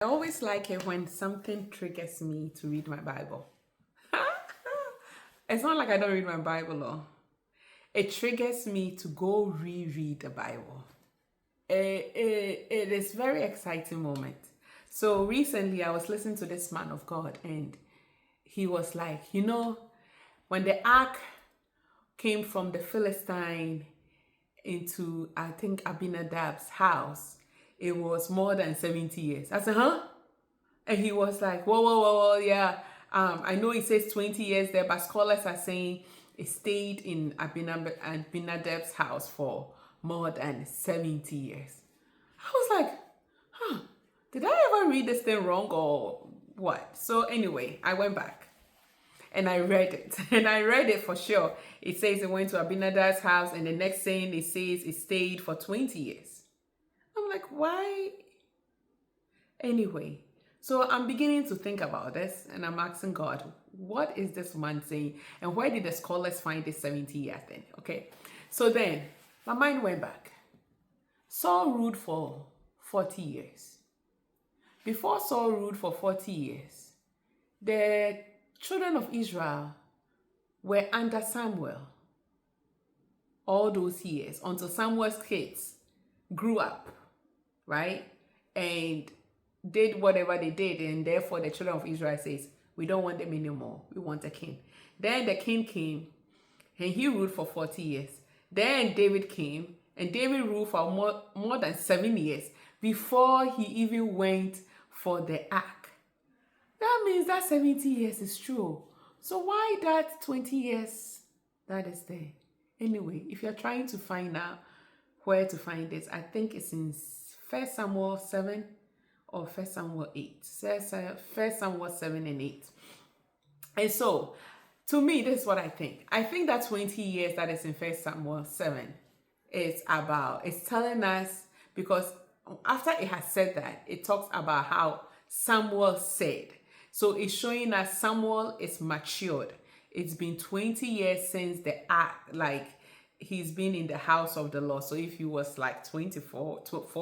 I always like it when something triggers me to read my Bible. It's not like I don't read my Bible, though. It triggers me to go reread the Bible. It is very exciting moment. So recently I was listening to this man of God and he was like, when the ark came from the Philistine into, I think, Abinadab's house, it was more than 70 years. I said, huh? And he was like, whoa, yeah. I know it says 20 years there, but scholars are saying it stayed in Abinadab's house for more than 70 years. I was like, huh, did I ever read this thing wrong or what? So anyway, I went back and I read it. And I read it for sure. It says it went to Abinadab's house, and the next saying it says it stayed for 20 years. I'm like, why? Anyway, so I'm beginning to think about this and I'm asking God, what is this man saying? And where did the scholars find this 70 years then? Okay, so then my mind went back. Saul ruled for 40 years. Before Saul ruled for 40 years, the children of Israel were under Samuel all those years until Samuel's kids grew up, right? And did whatever they did, and therefore the children of Israel says, we don't want them anymore, we want a king. Then the king came and he ruled for 40 years. Then David came and David ruled for more than 7 years before he even went for the ark. That means that 70 years is true. So why that 20 years that is there? Anyway, if you're trying to find out where to find this, I think it's in 1 Samuel 7 or 1 Samuel 8. 1 Samuel 7 and 8. And so, to me, this is what I think. I think that 20 years that is in 1 Samuel 7 is it's telling us, because after it has said that, it talks about how Samuel said. So it's showing us Samuel is matured. It's been 20 years since the act, like he's been in the house of the Lord. So if he was like 4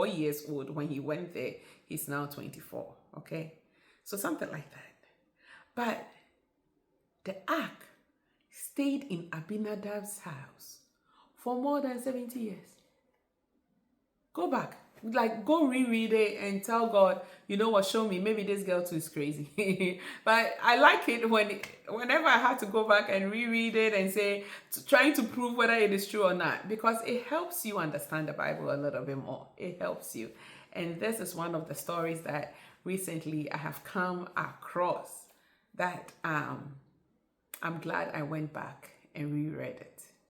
years old when he went there, he's now 24. Okay, so something like that. But the ark stayed in Abinadab's house for more than 70 years. Go back, like go reread it and tell God, you know what, show me, maybe this girl too is crazy. But I like it whenever I have to go back and reread it and say, trying to prove whether it is true or not, because it helps you understand the Bible a little bit more. It helps you. And this is one of the stories that recently I have come across that I'm glad I went back and reread it.